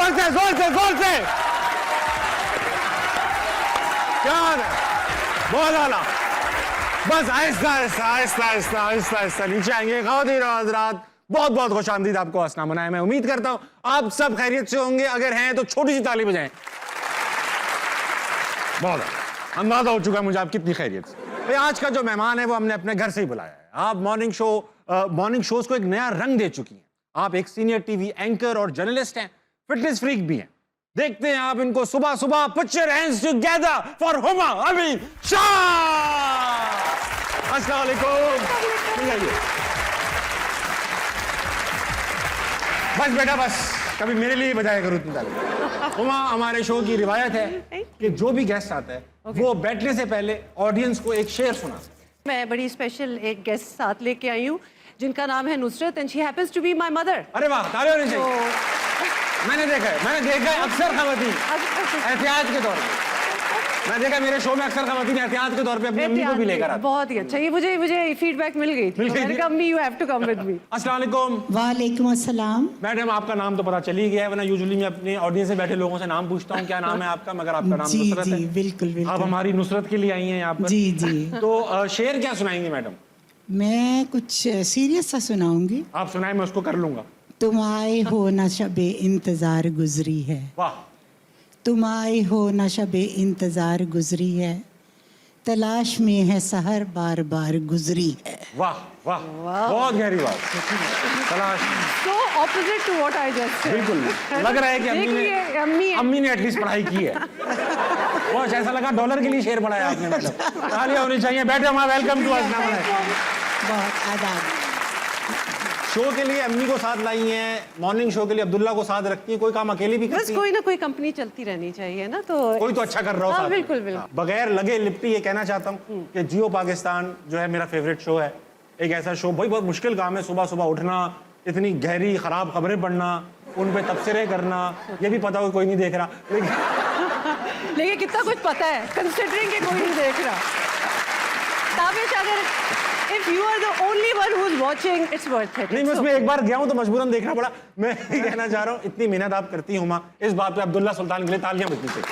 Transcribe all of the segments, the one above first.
जोर से जोर से जोर से। क्या बहुत आला। बस आहिस्ता आहिस्ता आहिस्ता आहिस्ता आहिस्ता आहिस्ता नीचे आएंगे। ख़वातीन और हज़रात, बहुत बहुत खुश आमदीद आपको हंसना मनाए। मैं उम्मीद करता हूं आप सब खैरियत से होंगे। अगर हैं तो छोटी सी ताली बजाएं। बहुत अंदाजा हो चुका है मुझे आप कितनी खैरियत से। भाई आज का जो मेहमान है वो हमने अपने घर से ही बुलाया है। आप मॉर्निंग शोज को एक नया रंग दे चुकी हैं। आप एक सीनियर टीवी एंकर और जर्नलिस्ट हैं, फिटनेस फ्रीक भी हैं। देखते हैं आप इनको सुबह सुबह। Put your hands together for Huma Amin Shah. अस्सलाम वालेकुम। बस बेटा बस, कभी मेरे लिए बजाया करो इतनी ताली। हुमा, हमारे शो की रिवायत है कि जो भी गेस्ट आता है वो बैठने से पहले ऑडियंस को एक शेर सुना। मैं बड़ी स्पेशल एक गेस्ट साथ लेके आई हूँ जिनका नाम है Nusrat and she happens to be my mother. अरे वाह, ताली होनी चाहिए। मैंने देखा है अक्सर खवातीन एहतियात के तौर पे, मैं देखा मेरे शो में अक्सर खवातीन एहतियात के तौर पे अपनी अम्मी को भी लेकर आती। बहुत ही अच्छा, ये मुझे फीडबैक मिल गई थी। मैंने कहा अम्मी you have to come with me. अस्सलाम वालेकुम। वालेकुम अस्सलाम। मैडम आपका नाम तो पता चल ही गया है, वरना यूजुअली मैं अपने ऑडियंस से बैठे लोगों से नाम पूछता हूँ क्या नाम है आपका, मगर आपका नाम जी नुसरत है। बिल्कुल बिल्कुल। आप हमारी नुसरत के लिए आई हैं यहाँ पर। जी जी। तो शेर क्या सुनाएंगी मैडम? मैं कुछ सीरियस सा सुनाऊंगी। आप सुनाए, मैं उसको कर लूंगा। तुम आए हो न शबे इंतजार गुजरी है, वाह। तुम आए हो न शबे इंतजार गुजरी है, तलाश में है सहर बार बार गुजरी है। वाह वाह, बहुत गहरी बात। तलाश So opposite to what I just said. बिल्कुल लग रहा है कि अम्मी ने एटलीस्ट पढ़ाई की है। बहुत ऐसा लगा डॉलर के लिए शेर पढ़ाया आपने। मतलब तालियां होनी चाहिए। बैठो माँ, वेलकम टू अस्सलाम वालेकुम। बहुत आदाब। शो के लिए अम्मी को साथ लाई हैं, मॉर्निंग शो के लिए अब्दुल्ला को साथ रखती है। कोई काम अकेली भी बस करती कोई ना कोई कंपनी चलती रहनी चाहिए ना, तो कोई तो अच्छा कर रहा हो हाँ, साथ में। बिल्कुल बिल्कुल। बगैर लगे लिपटी ये कहना चाहता हूँ कि जियो पाकिस्तान जो है मेरा फेवरेट शो है। एक ऐसा शो, भाई बहुत मुश्किल काम है सुबह सुबह उठना, इतनी गहरी खराब खबरें पढ़ना, उन पे तबसरे करना। ये भी पता हो कोई नहीं देख रहा, लेकिन कितना कुछ पता है कंसिडरिंग कि कोई नहीं देख रहा। ताबिश, अगर if you are the only one who is watching, it's worth it. नहीं, मैं उसमें एक बार गया हूँ तो मजबूरन देखना पड़ा। मैं ये कहना चाह रहा हूँ इतनी मेहनत आप करती हूँ माँ, इस बात पे अब्दुल्ला सुल्तान के लिए तालियां बजनी चाहिए।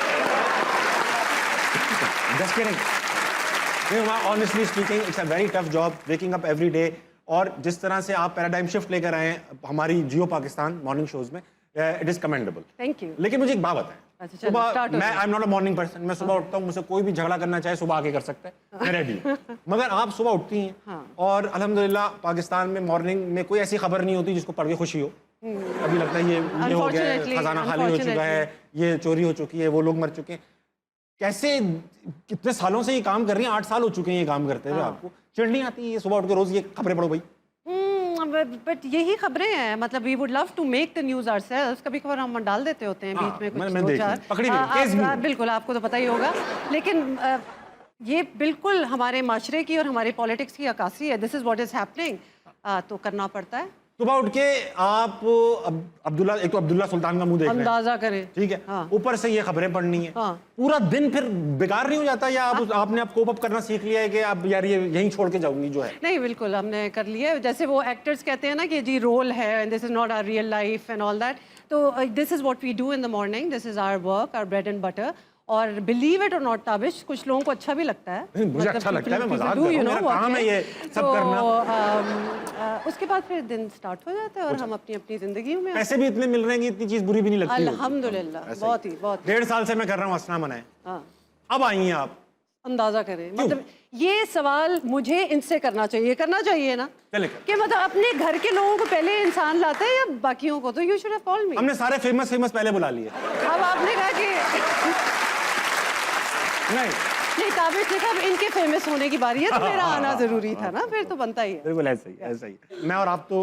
Just kidding. नहीं माँ, honestly speaking, it's a very tough job, waking up every day। और जिस तरह से आप पैराडाइम शिफ्ट लेकर आए हैं हमारी जियो पाकिस्तान मॉर्निंग शोज में, it is commendable. Thank you. लेकिन मुझे एक बात बताएं, अच्छा, चलो, सुबह start हो मैं गया। I am not a morning person, मैं सुबह उठता हूँ, मुझसे कोई भी झगड़ा करना चाहे सुबह आके कर सकता है, मैं रेडी हूँ। मगर आप सुबह उठती हैं हाँ। और अल्हम्दुलिल्लाह पाकिस्तान में मॉर्निंग में कोई ऐसी खबर नहीं होती जिसको पढ़ के खुशी हो। अभी लगता है ये हो गया है, Unfortunately, खजाना खाली हो चुका है, ये चोरी हो चुकी है, वो लोग मर चुके हैं। कैसे कितने सालों से ये काम कर रही हैं? 8 साल हो चुके हैं ये काम करते हुए। आपको चिढ़ नहीं आती है सुबह उठ के रोज ये खबरें पढ़ो भाई? बट यही खबरें हैं, मतलब we would love to make the news ourselves. कभी कभार हम डाल देते होते हैं बीच में कुछ मैं दो देख चार ली, पकड़ी हुई, केस भी है। बिल्कुल, आपको तो पता ही होगा। लेकिन ये बिल्कुल हमारे माशरे की और हमारे पॉलिटिक्स की अक्कासी है। This is what is happening, तो करना पड़ता है। सुबह उठ के आप अब्दुल्ला, एक तो अब्दुल्ला सुल्तान का मुंह देख रहे हैं, अंदाजा करें, ठीक है, हाँ। ऊपर से ये खबरें पढ़नी है। हाँ। पूरा दिन फिर बेकार नहीं हो जाता? या आपने अब कोप अप करना सीख लिया है कि आप यार ये यहीं छोड़ के जाऊंगी जो है? नहीं, बिल्कुल हमने कर लिया है। जैसे वो एक्टर्स कहते हैं ना कि जी रोल है and this is not our real life and all that, तो this is what we do in the morning, this is our work, our bread and butter. और believe it or not Tabish, कुछ लोगों को अच्छा भी लगता है। नहीं, मुझे अच्छा लगता है, मैं मजाक कर रहा हूं, मेरा काम है ये सब करना। उसके बाद फिर दिन स्टार्ट हो जाता है और हम अपनी अपनी जिंदगी में। पैसे भी इतने मिल रहे हैं कि इतनी चीज बुरी भी नहीं लगती। अल्हम्दुलिल्लाह, बहुत ही 1.5 साल से मैं कर रहा हूँ असना मनाए। अब आई हैं आप, अंदाजा करें, मतलब ये सवाल मुझे इनसे करना चाहिए ना, कि मतलब अपने घर के लोगों को पहले इंसान लाता है या बाकियों को? तो you should have called me. हमने सारे फेमस पहले बुला लिए। अब आपने कहा कि नहीं, ताबिश ने कहा अब इनके फेमस होने की बारी है, तो मेरा आना जरूरी था ना, फिर तो बनता ही है। बिल्कुल ऐसा ही। मैं और आप तो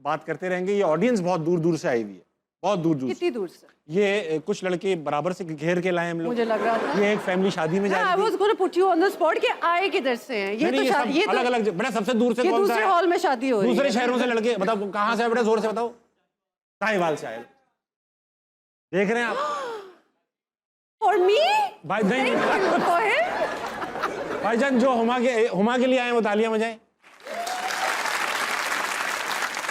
बात करते रहेंगे। ये ऑडियंस बहुत दूर दूर से आई हुई है, बहुत दूर दूर। कितनी दूर से? ये कुछ लड़के बराबर से घेर के लाए हम लोग। मुझे लग रहा था ये एक फैमिली शादी में जा रही थी। I was going to put you on the spot कि आए किधर से हैं? ये तो अलग-अलग, बड़ा सबसे दूर से कौन सा है? दूसरे हॉल में शादी हो रही है। दूसरे शहरों से लड़के, बताओ कहाँ से? बड़े जोर से बताओ। साहिवाल से आए, देख रहे हैं आप? For me? भाई नहीं, For him? भाईजान जो हुमा के लिए आए वो तालियां बजाएं।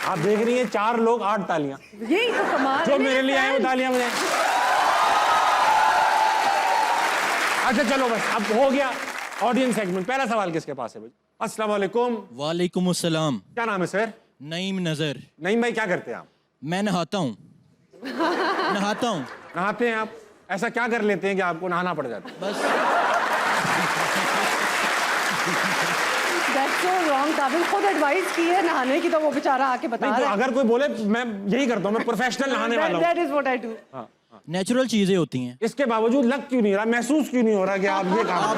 आप देख रही हैं 4 लोग 8 तालियां, यही तो कमाल जो है, मेरे लिए आए वो तालियां बजाएं। अच्छा चलो बस अब हो गया ऑडियंस सेगमेंट। पहला सवाल किसके पास है भाई? अस्सलाम वालेकुम। वालेकुम अस्सलाम। क्या नाम है सर? नईम नजर। नईम भाई क्या करते हैं आप? मैं नहाता हूँ। नहाता हूँ नहाते हैं आप? ऐसा क्या कर लेते हैं कि आपको नहाना पड़ जाता है? बस। That's so wrong। ताबिश खुद एडवाइस की है नहाने की, तो वो बेचारा आके बता नहीं तो रहा है। अगर कोई बोले मैं यही करता हूँ, मैं प्रोफेशनल नहाने वाला हूँ। That is what I do। Natural चीजें होती हैं। इसके बावजूद लग क्यों नहीं रहा, महसूस क्यों नहीं हो रहा कि आप ये काम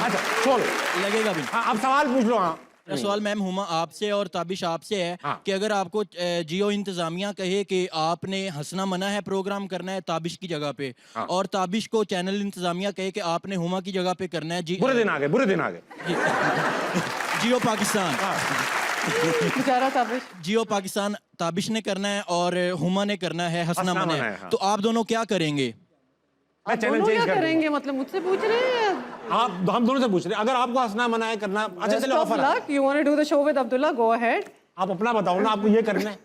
अच्छा छोड़ो, लगेगा भी। हाँ अब सवाल पूछ लो। हाँ मेरा सवाल मैम हुमा आपसे और ताबिश आपसे है हाँ। कि अगर आपको जियो इंतजामिया कहे कि आपने हंसना मना है, प्रोग्राम करना है ताबिश की जगह पे, हाँ। और ताबिश को चैनल इंतजामिया कहे कि आपने हुमा की जगह पे करना है बुरे दिन आ गए, बुरे दिन आ गए। जियो पाकिस्तान, बेचारा ताबिश। जियो पाकिस्तान ताबिश ने करना है और हुमा ने करना है हंसना हंसना मना मना है, है, हाँ। तो आप दोनों क्या करेंगे? मैं आप चैनल दोनों चेंज क्या कर दूंगा। करेंगे? मतलब मुझसे पूछ रहे हैं? आप हम दोनों से पूछ रहे हैं, अगर आपको हंसना मना है करना, अच्छा चलो ऑफर है। You want to do the show with Abdullah? Go ahead। आप अपना बताओ ना, आपको ये करना है?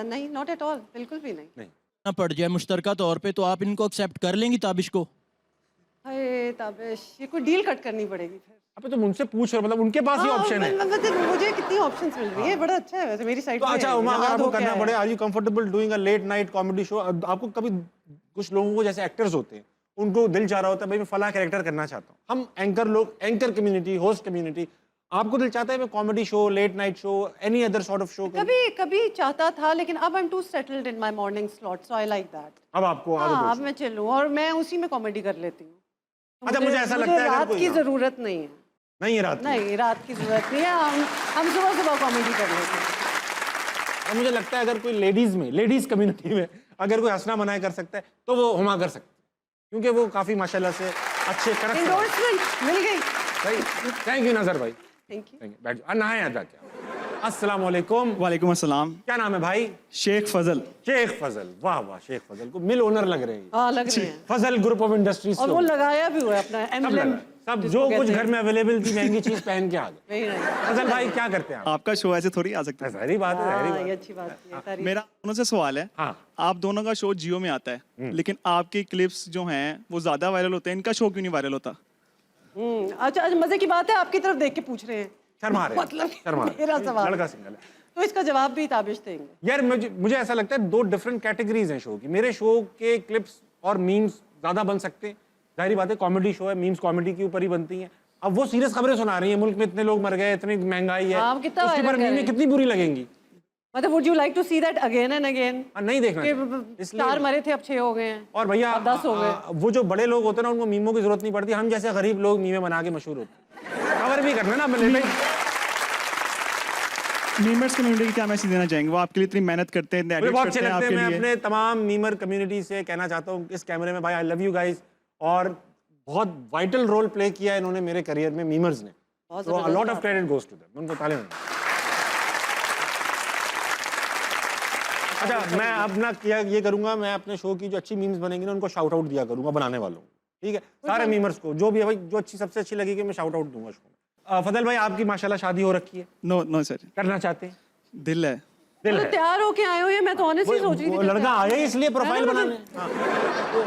नहीं, not at all। बिल्कुल भी नहीं। नहीं ना पड़ जाए मुश्तरका तौर पे, तो आप इनको एक्सेप्ट कर लेंगी ताबिश को? अरे ताबिश, ये कोई डील कट करनी पड़ेगी फिर। अब तो मुझसे पूछ रहे हो, मतलब उनके पास ही ऑप्शन है। मतलब मुझे कितनी ऑप्शंस मिल रही है, बड़ा अच्छा है वैसे मेरी साइड तो पे। अच्छा उमा, अगर यहाँ आपको तो क्या करना है? पड़े, are you comfortable doing a late night comedy show? आपको कभी कुछ लोगों को जैसे एक्टर्स होते हैं, उनको दिल चाह रहा होता है भाई मैं फला कैरेक्टर करना चाहता हूँ, हम एंकर लोग, एंकर कम्युनिटी, होस्ट कम्युनिटी, आपको दिल चाहता है मैं comedy show, late night show, any other sort of show? कभी कभी चाहता था, लेकिन अब I am too settled in my morning slot, so I like that. अब आपको आदत हाँ, हो अब मैं चलूँ और मैं उसी में कॉमेडी कर लेती हूँ। तो अच्छा, मुझे ऐसा लगता है अगर रात कोई- की जरूरत नहीं है। नहीं है रात को। नहीं, रात की जरूरत नहीं है। हम सुबह सुबह कॉमेडी कर लेते हैं। और मुझे लगता है अगर कोई लेडीज में, लेडीज कम्युनिटी में अगर कोई हंसना मना कर सकता है तो वो हुमा कर सकता है, क्योंकि वो काफी माशाल्लाह से अच्छे करत एंडोर्समेंट मिल गई। भाई। थैंक यू नजर भाई, थैंक यू। Thank you. बैठ जाओ, नहाए आ जाके। अस्सलाम वालेकुम। वालेकुम अस्सलाम। क्या नाम है भाई? शेख फजल। शेख फजल। वाह वाह, शेख फजल को मिल ओनर लग रहे हैं। हाँ, लग रहे हैं। फजल ग्रुप ऑफ इंडस्ट्रीज और वो लगाया भी हुआ है अपना एम्ब्लेम। सब जो कुछ घर में अवेलेबल थी महंगी चीज पहन के आ गए। Very nice। फजल भाई क्या करते हैं आप? आपका शो ऐसे थोड़ी आ सकता है। जहरी बात है, जहरी हाँ, बात ये है। अच्छी बात है, तारीफ। मेरा दोनों से सवाल है। हाँ। आप दोनों का शो जियो में आता है, लेकिन आपके क्लिप्स जो हैं वो ज्यादा वायरल होते हैं, इनका शो क्यों नहीं वायरल होता? अच्छा अच्छा, मजे की बात है, आपकी तरफ देख के पूछ रहे हैं। शर्मा रहे हैं, मतलब शर्मा रहे हैं। मेरा सवाल। लड़का सिंगल है। तो इसका जवाब भी ताबिश देंगे। यार मुझे ऐसा लगता है 2 डिफरेंट कैटेगरीज हैं शो की। मेरे शो के क्लिप्स और मीम्स ज्यादा बन सकते हैं, जाहिर बात है कॉमेडी शो है, मीम्स कॉमेडी के ऊपर ही बनती हैं। अब वो सीरियस खबरें सुना रही हैं, मुल्क में इतने लोग मर गए, इतनी महंगाई है, हाँ, कितना उसके ऊपर वायरल मीमें करें। कितनी बुरी लगेंगी? मतलब would you like to see that again and again? नहीं देखना कि चाहिए। 4 मरे थे, अब 6 हो गए हैं। और भैया अब 10 हो गए। वो जो बड़े लोग होते हैं ना, उनको मीमों की जरूरत नहीं पड़ती। हम जैसे गरीब लोग मीमें बना के मशहूर होते हैं। खबर भी करना ना मीमर्स कम्युनिटी की क्या मैसेज देना चाहेंगे? वो आपके लिए इतनी मेहनत करते हैं, इतने मुझे edits बहुत अच्छे करते हैं लगते हैं। मैं आपके लिए। अपने तमाम मीमर कम्युनिटी से कहना चाहता हूँ इस कैमरे में, भाई आई लव यू गाइस। और बहुत वाइटल रोल प्ले किया है इन्होंने मेरे करियर में, मीमर्स ने। बहुत तो अ जबरदस्त लॉट ऑफ बात। क्रेडिट गोज टू देम, उनको तालियां बजाएं। अच्छा, मैं अपना किया ये करूंगा, मैं अपने शो की जो अच्छी मीम्स बनेंगी ना उनको शाउट आउट दिया करूंगा बनाने वालों को, ठीक है? सारे मीमर्स को जो भी है भाई, जो अच्छी सबसे अच्छी लगेगी मैं शाउट आउट दूंगा शो में। फजल भाई आपकी माशाल्लाह शादी हो रखी है, नो नो सर, करना चाहते हैं? दिल है। दिल तो है। तैयार होके आए हो ये, मैं तो ऑनेस्टली सोच रही थी। वो लड़का आया ही इसलिए प्रोफाइल बनाने। हाँ। तो,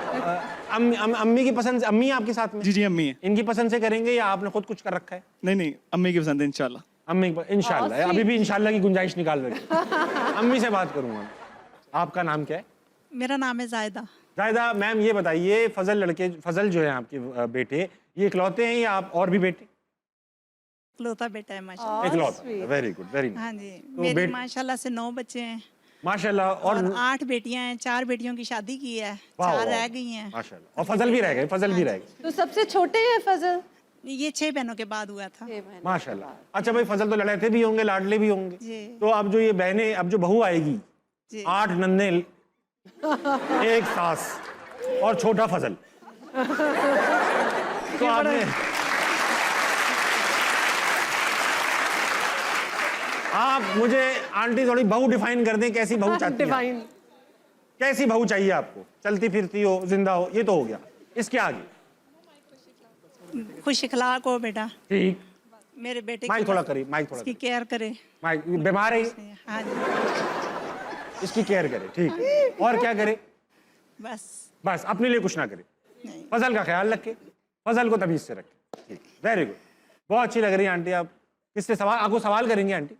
अम्मी की पसंद, अम्मी आपके साथ में? जी जी, अम्मी है। इनकी पसंद से करेंगे या आपने खुद कुछ कर रखा है? नहीं नहीं, अम्मी की पसंद है इंशाल्लाह। अम्मी इंशाल्लाह, अभी भी इंशाल्लाह की गुंजाइश निकाल रही। अम्मी से बात करूंगा। आपका नाम क्या है? मेरा नाम है जायदा। जायदा मैम, ये बताइए फजल जो है आपके बेटे, ये इकलौते हैं या आप और भी बेटे? इकलौता बेटा है माशाल्लाह। इकलौता। वेरी गुड, वेरी हाँ जी, तो मेरे माशाल्लाह से 9 बच्चे हैं माशाल्लाह। और और 8 बेटियां हैं। 4 बेटियों की शादी की है, वाह, 4 वाह, रह गई हैं। माशाल्लाह। और फजल भी रह गए, फजल भी रह गए। तो सबसे छोटे हैं फजल? ये 6 बहनों के बाद हुआ था। माशाल्लाह। अच्छा भाई, फजल तो लड़ाते भी होंगे, लाडले भी होंगे। जी। तो अब जो ये बहनें, अब जो बहू आएगी, जी। 8 नन्हे, 1 सास और छोटा फजल, तो आपने आप मुझे आंटी थोड़ी बहू डिफाइन कर दें, कैसी बहू चाहती हैं? डिवाइन। कैसी बहू चाहिए आपको? चलती फिरती हो, जिंदा हो, ये तो हो गया। इसके आगे खुश इखलाक हो बेटा, ठीक, मेरे बेटे माइक थोड़ा करिए, माइक थोड़ा इसकी केयर करे। माइक, बीमार है ये? हाँ जी, इसकी केयर करे, ठीक। और क्या करे? बस अपने लिए कुछ ना करे, नहीं। फजल का ख्याल रखे, फजल को तमीज से रखे, ठीक, वेरी गुड। बहुत अच्छी लग रही है आंटी आप। किससे सवाल, आपको सवाल करेंगे आंटी?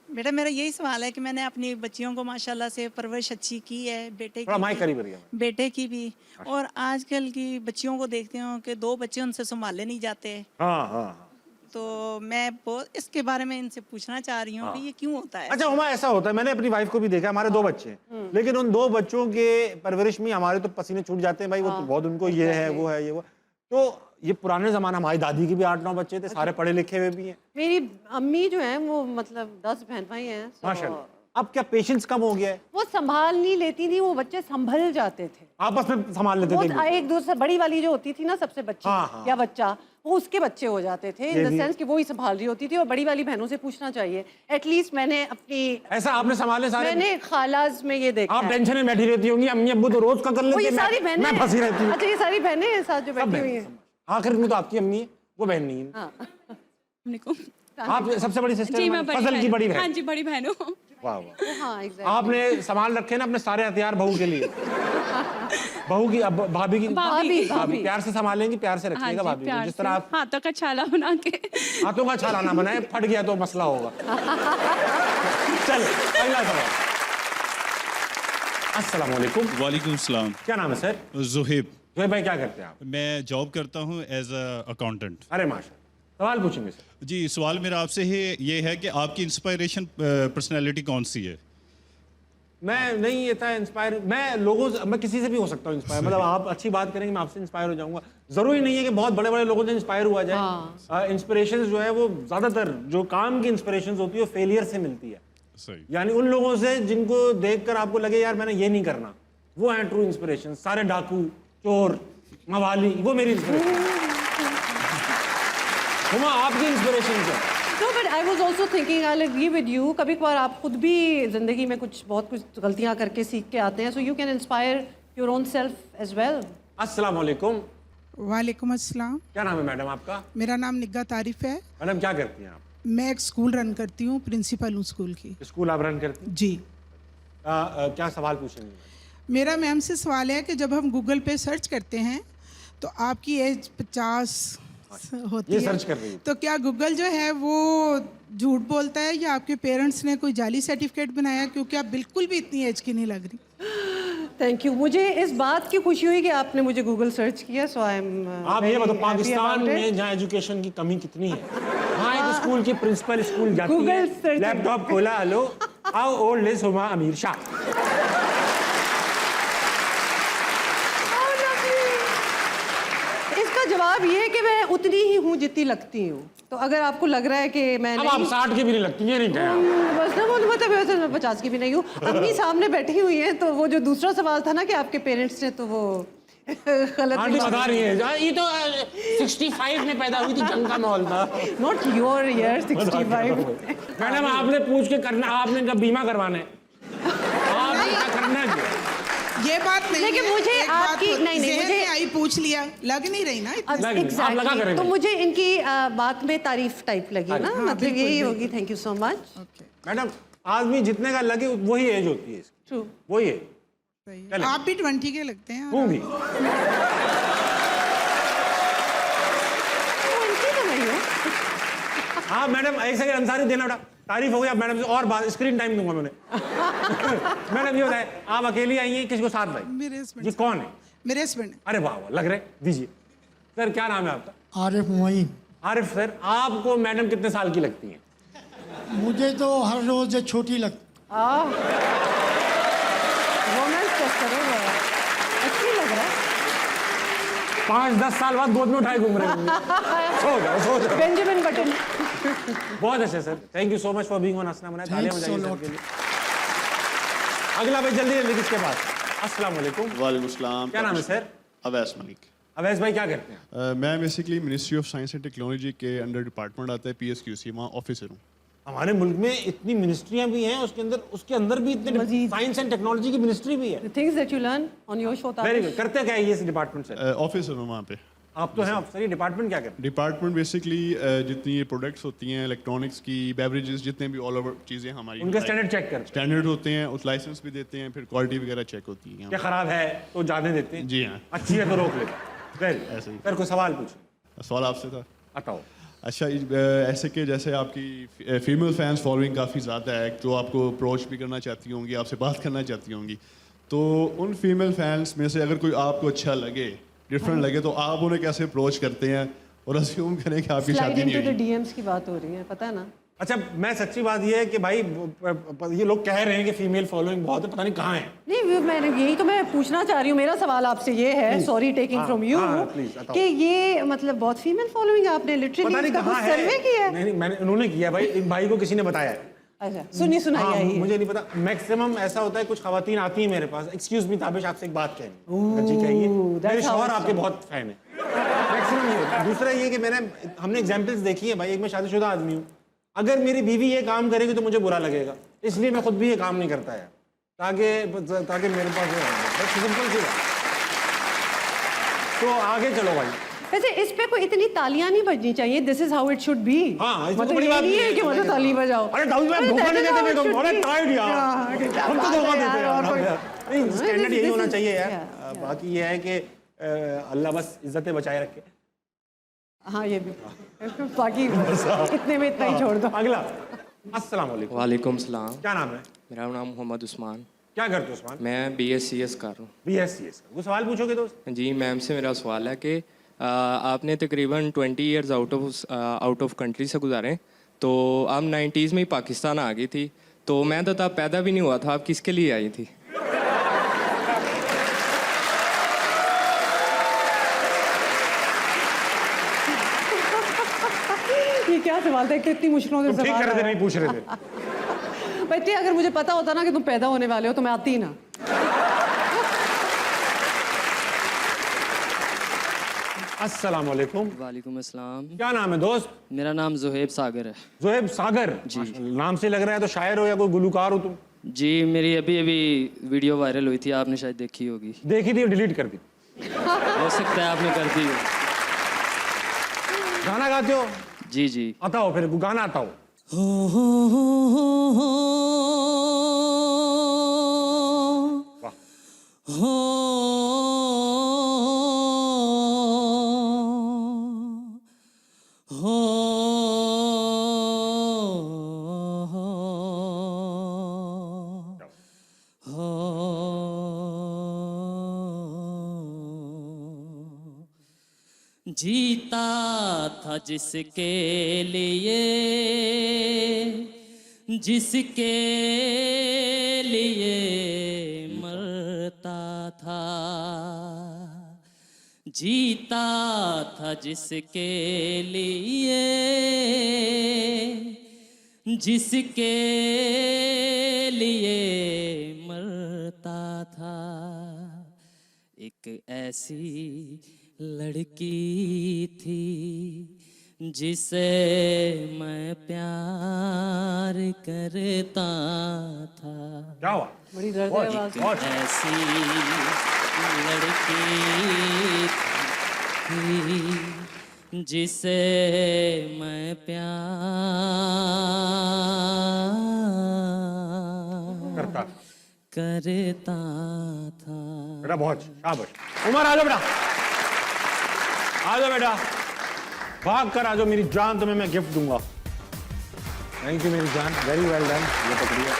बेटा मेरा यही सवाल है कि मैंने अपनी बच्चियों को माशाल्लाह से परवरिश अच्छी की है, बेटे थोड़ा माइक की करीब करिए। बेटे की भी, और आजकल की बच्चियों को देखते हो कि 2 बच्चे उनसे संभाले नहीं जाते। हाँ हाँ हाँ। तो मैं बहुत इसके बारे में इनसे पूछना चाह रही हूँ कि ये क्यों होता है? अच्छा हुमा, ऐसा होता है, मैंने अपनी वाइफ को भी देखा, हमारे 2 बच्चे हैं, लेकिन उन 2 बच्चों के परवरिश में हमारे तो पसीने छूट जाते हैं भाई, वो तो बहुत उनको ये है वो है ये वो। तो ये पुराने जमाना, हमारी दादी के भी 8-9 बच्चे थे, सारे पढ़े लिखे हुए भी हैं। मेरी अम्मी जो है वो मतलब 10 बहन भाई हैं, so माशाल्लाह। अब क्या पेशेंस कम हो गया है? वो संभाल नहीं लेती थी, वो बच्चे संभल जाते थे। आपस में संभाल लेते वो थे एक दूसरे, बड़ी वाली जो होती थी ना सबसे बच्ची हाँ, हाँ। या बच्चा, वो उसके बच्चे हो जाते थे, इन द सेंस कि वो ही संभाल रही होती थी। और बड़ी वाली बहनों से पूछना चाहिए, एटलीस्ट मैंने अपनी, ऐसा आपने संभाले सारे? मैंने खालाज में ये देखा आप है। टेंशन में बैठी रहती होंगी, अम्मी अब्बू तो रोज का कर वो लेते ये हैं, सारी बहनें, मैं फंसी रहती हूँ। अच्छा ये सारी बहनें हैं साथ जो सब बैठी हुई बहनें, हैं। आखिर में तो आपकी अम्मी है, वो बहन नहीं है। हाँ। आप सबसे बड़ी सिस्टर? जी मैं बड़ी फजल की बड़ी बहन। हाँ बहन। जी बड़ी बहन हूँ। वाह वाह। हाँ एग्जैक्टली। आपने संभाल रखे ना अपने सारे हथियार बहू के लिए। बहू की, अब भाभी की, भाभी प्यार से संभालेंगी, प्यार से हाँ रखिएगा जी भाभी को, प्यार जिस से तरह आप हाथों का छाला बना के। हाथों का छाला ना बनाए, फट गया तो मसला होगा। चल अगला सवाल। अस्सलाम वालेकुम। वालेकुम सलाम। क्या नाम है सर? जुहेब। जोहेब भाई क्या करते हैं आप? मैं जॉब करता हूँ एज अ अकाउंटेंट। अरे माशा, सवाल पूछेंगे सर। जी सवाल मेरा आपसे ये है कि आपकी इंस्पायरेशन पर्सनालिटी कौन सी है? मैं नहीं ये था इंस्पायर, मैं लोगों से, मैं किसी से भी हो सकता हूँ इंस्पायर, मतलब आप अच्छी बात करेंगे मैं आपसे इंस्पायर हो जाऊंगा। जरूरी नहीं है कि बहुत बड़े बड़े लोगों से इंस्पायर हुआ जाए। इंस्पिरेशन जो है वो ज्यादातर जो काम की इंस्पिरेशन होती है वो फेलियर से मिलती है। सही। यानी उन लोगों से जिनको देखकर आपको लगे यार मैंने ये नहीं करना, वो है ट्रू इंस्पिरेशन। सारे डाकू, चोर, मवाली, वो मेरी इंस्पिरेशन। हुमा आपकी इंस्पिरेशन क्या है? No, but I was also thinking, I'll agree with you. कभी कभार आप खुद भी जिंदगी में बहुत कुछ गलतियां करके सीख के आते हैं, so you can inspire your own self as well. अस्सलाम वालेकुम। वालेकुम अस्सलाम। क्या नाम है मैडम आपका? मेरा नाम निग्गा तारिफ है। मैडम क्या करती हैं आप? मैं एक स्कूल रन करती हूँ, प्रिंसिपल हूँ स्कूल की। स्कूल आप रन करती हैं? जी। क्या सवाल पूछेंगे? मेरा मैम से सवाल है कि जब हम गूगल पे सर्च करते हैं तो आपकी एज 50 होती ये है, सर्च कर रही है। तो क्या गूगल जो है वो झूठ बोलता है या आपके पेरेंट्स ने कोई जाली सर्टिफिकेट बनाया, क्योंकि आप बिल्कुल भी इतनी एज की नहीं लग रही। Thank you. मुझे इस बात की खुशी हुई कि आपने मुझे गूगल सर्च किया, सो आई एम। आप ये बताओ पाकिस्तान में जहाँ एजुकेशन की कमी कितनी है, वहाँ एक स्कूल की प्रिंसिपल स्कूल जाती Google है, search- लैपटॉप खोला, hello how old is Huma अमीर शाह। इसका जवाब ये है कि मैं उतनी ही हूँ जितनी लगती हूँ। तो अगर आपको लग रहा है कि मैं अब आप 60 की भी नहीं लगती, ये नहीं कहा आप। बस ना, वो मतलब वैसे मैं 50 की भी नहीं हूँ। अम्मी सामने बैठी हुई है, तो वो जो दूसरा सवाल था ना कि आपके पेरेंट्स ने, तो वो गलत आंटी बता रही है ये तो 65 में पैदा हुई थी, जंग का माहौल था। Not your year 65। मैडम आपने पूछ के करना, आपने इनका बीमा करवाना है, आप इनका करना है। ये बात नहीं लेकिन है, मुझे एक बात आपकी- हो- नहीं, नहीं, ज़हन मुझे- में आई, पूछ लिया, लग नहीं रही ना इतनी। लग नहीं, आप लगा करेंगे। तो मुझे इनकी बात में तारीफ टाइप लगी ना, मतलब यही होगी। Thank you so much. Madam आदमी जितने का लगे वही एज होती है इसकी, ट्रू। वही है। सही है। चलें। आप भी 20 के लगते हैं। हूँ भी। इनकी तो नहीं हूँ। हाँ मैडम एक सेकंड अंसारी देना बेटा, तारीफ हो गई। अब मैडम से और बात, स्क्रीन टाइम दूंगा मैंने। मैडम ये बताए आप अकेली आई हैं, किसको साथ भाई? मेरे हस्बैंड। ये कौन है? मेरे हस्बैंड। अरे वाह वाह, लग रहे, दीजिए सर। क्या नाम है आपका? आरिफ मोइन। आरिफ सर, आपको मैडम कितने साल की लगती हैं? मुझे तो हर रोज से छोटी लगती। रोमांस टेस्ट करो, अच्छी लग रहा है। 5-10 साल बाद गोद में उठाए घूम रहे होंगे। सो जाओ, सो जाओ। Benjamin button. बहुत अच्छे sir, thank you so much for being on हंसना मना। तालियां Thanks बजाइए so सर lot. के लिए। अगला भाई जल्दी जल्दी किसके पास? अस्सलाम वालेकुम। वालेकुम सलाम। क्या नाम है सर? अवैस मलिक। अवैस भाई क्या करते हैं? मैं basically ministry of science and technology के अंडर डिपार्टमेंट आता है PSQC, वहाँ ऑफिसर हूँ। हमारे मुल्क में इतनी मिनिस्ट्रियां भी हैं, उसके अंदर भी इतने साइंस एंड टेक्नोलॉजी की मिनिस्ट्री भी है। The things that you learn on your show. Very good. करते क्या है ये डिपार्टमेंट से? ऑफिसर हूँ वहाँ पे। आप तो हैं अफसर, ये डिपार्टमेंट क्या करते डिपार्टमेंट बेसिकली जितनी ये प्रोडक्ट्स होती हैं इलेक्ट्रॉनिक्स की, बेवरेजेस, जितने भी ऑल ओवर चीज़ें हमारी हैं? उनका स्टैंडर्ड चेक करते स्टैंडर्ड होते हैं, उस लाइसेंस भी देते हैं, फिर क्वालिटी वगैरह चेक होती है हैं। क्या खराब है तो जाने देते हैं? जी हाँ। अच्छी है तो रोक लेते हैं। वेरी ऐसे ही। फिर कोई सवाल पूछो। सवाल आपसे था। बताओ। अच्छा, ऐसे कि जैसे आपकी फीमेल फैंस फॉलोइंग काफ़ी ज़्यादा है, जो आपको अप्रोच भी करना चाहती होंगी, आपसे बात करना चाहती होंगी, तो उन फीमेल फैंस में से अगर कोई आपको अच्छा लगे, डिफरेंट लगे, तो आप उन्हें कैसे अप्रोच करते हैं और अज्यूम करें कि आपकी स्लाइड शादी नहीं इनटू द हुई? डीएम्स की बात हो रही है, पता है ना? अच्छा, मैं सच्ची बात ये है कि भाई ये लोग कह रहे हैं कि फीमेल फॉलोइंग बहुत है, पता नहीं कहाँ है। नहीं, मैंने यही तो मैं पूछना चाह रही हूँ। मेरा सवाल आपसे ये है, sorry taking from you, please बताओ। कि ये मतलब बहुत फीमेल फॉलोइंग है, आपने पता लिटरली नहीं इसका कहाँ कुछ है। सर्वे किया है? नहीं, मैंने उन्होंने किया भाई, एक भाई को किसी ने बताया है। अच्छा, सुनी सुनाई हाँ, आई है। मुझे नहीं पता। मैक्सिमम ऐसा होता है, कुछ खवातीन आती हैं मेरे पास, एक्सक्यूज मी ताबिश, आपसे एक बात कहनी। जी कहिए। मेरे how शौहर it's आपके बहुत फैन है। मैक्सिमम ये होता है। दूसरा ये कि हमने एग्जाम्पल्स देखी है भाई। एक मैं शादीशुदा आदमी हूँ, अगर मेरी बीवी ये काम करेगी तो मुझे बुरा लगेगा, इसलिए मैं खुद भी ये काम नहीं करता है, ताकि मेरे पास सिंपल सी बात। तो आगे चलो भाई। वैसे इस पे कोई इतनी तालियां नहीं बजनी चाहिए। This is how it should be. हाँ, इसमें मतलब बड़ी ये बात नहीं है कि मतलब ताली बजाओ। अरे दाऊद भाई, धोखा नहीं देते मेरे को। अरे टाइट यार, हम तो धोखा देते हैं यार। नहीं, स्टैंडर्ड यही होना चाहिए यार। बाकी ये है कि अल्लाह बस इज्जतें बचाए रखे। हाँ, ये भी। बाकी इतने में इतना ही छोड़ दो। अगला। अस्सलाम वालेकुम। वालेकुम सलाम। क्या नाम है? मेरा नाम मोहम्मद उस्मान। क्या करते हो उस्मान? मैं BScs कर रहा हूँ। BScs। वो सवाल पूछोगे दोस्त? जी, मैम से मेरा सवाल है कि आपने तकरीबन 20 इयर्स आउट ऑफ कंट्री से गुजारे, तो आप 90s में ही पाकिस्तान आ गई थी, तो मैं तो तब पैदा भी नहीं हुआ था। आप किसके लिए आई थी? ये क्या सवाल था? कितनी मुश्किलों से तुम ठीक सवाल कर रहे थे, आया। नहीं पूछ रहे थे। बच्चे, अगर मुझे पता होता ना कि तुम पैदा होने वाले हो तो मैं आती ना। अस्सलाम वालेकुम। वालेकुम अस्सलाम। क्या नाम है दोस्त? मेरा नाम जुहेब सागर है। जोहेब सागर। जी। नाम से लग रहा है तो शायर हो या कोई गुलूकार हो तुम। जी, मेरी अभी वीडियो वायरल हुई थी, आपने शायद देखी होगी। देखी थी और डिलीट कर दी। हो सकता है आपने कर दी हो। गाना गाते हो? जी जी। आता हो, फिर गाना आता हो। वाह। जीता था जिसके लिए मरता था, जीता था जिसके लिए मरता था। एक ऐसी लड़की थी जिसे मैं प्यार करता था। क्या हुआ? बड़ी दर्द है आवाज में। बहुत। ऐसी लड़की थी जिसे मैं करता करता था। बेटा बहुत शाबाश। उमर आ जाओ बेटा, आ जाओ बेटा, भाग कर आ जाओ। मेरी जान तुम्हें मैं गिफ्ट दूंगा। थैंक यू मेरी जान, वेरी वेल डन। ये पकड़िए।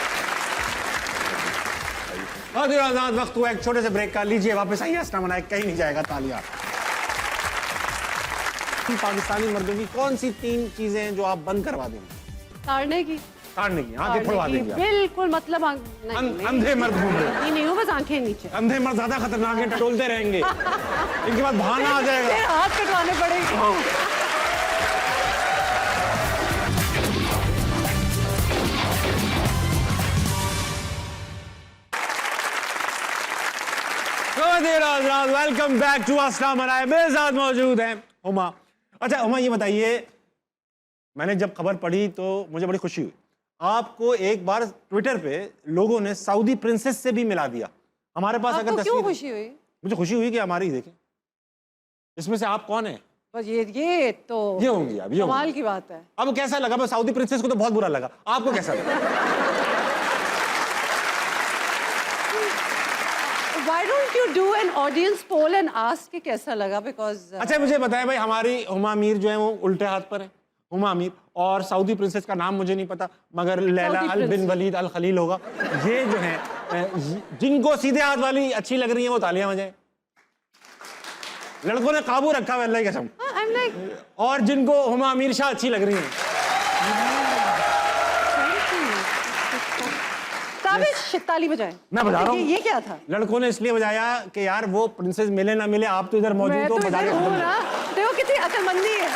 और आजाद वक्त हुआ एक छोटे से ब्रेक का। लीजिए वापस आइए, हंसना मनाए, कहीं नहीं जाएगा। तालियां। पाकिस्तानी मर्दों की कौन सी 3 चीजें हैं जो आप बंद करवा देंगे? ताड़ने की। ताड़ने की आंखें फोड़वा देंगे आप। बिल्कुल, मतलब अंधे मर्द घूम रहे हैं। नहीं हो, बस आंखें नीचे। अंधे मर्द ज्यादा खतरनाक है, टटोलते रहेंगे, इनके बाद बहाना आ जाएगा। फिर हाथ कटवाने पड़ेंगे। वेलकम बैक टू अस्सलाम मनाए। मेरे साथ मौजूद हैं हुमा। अच्छा हुमा, ये बताइए, मैंने जब खबर पढ़ी तो मुझे बड़ी खुशी हुई। आपको एक बार ट्विटर पे लोगों ने सऊदी प्रिंसेस से भी मिला दिया। हमारे पास आपको अगर क्यों तस्वीर, खुशी हुई? मुझे खुशी हुई कि हमारी देखें इसमें से आप कौन है? बस ये तो ये होंगी आप, ये कमाल होंगी। की बात है। अब कैसा लगा? बस सऊदी प्रिंसेस को तो बहुत बुरा लगा, आपको कैसा लगा? Why don't you do an audience poll and ask कि कैसा लगा? Because अच्छा मुझे बताएं भाई, हमारी हुमा अमीर जो है वो उल्टे हाथ पर है, हुमा अमीर, और सऊदी प्रिंसेस का नाम मुझे नहीं पता, मगर लैला अल बिन वलीद अल खलील होगा। ये जो है जिनको सीधे हाथ वाली अच्छी लग रही है वो तालियां बजाएं। लड़कों ने काबू रखा है अल्लाह की कसम। I'm like, और जिनको हुमा अमीर शाह अच्छी लग रही है, ताबिश ताली बजाएं। मैं बजा रहा हूँ। ये क्या था? लड़कों ने इसलिए बजाया कि यार वो प्रिंसेस मिले ना मिले, आप तो इधर मौजूद मैं हो, तो बजा इधर के हूँ खत्म ना, करो। देखो कितनी अक्लमंदी है।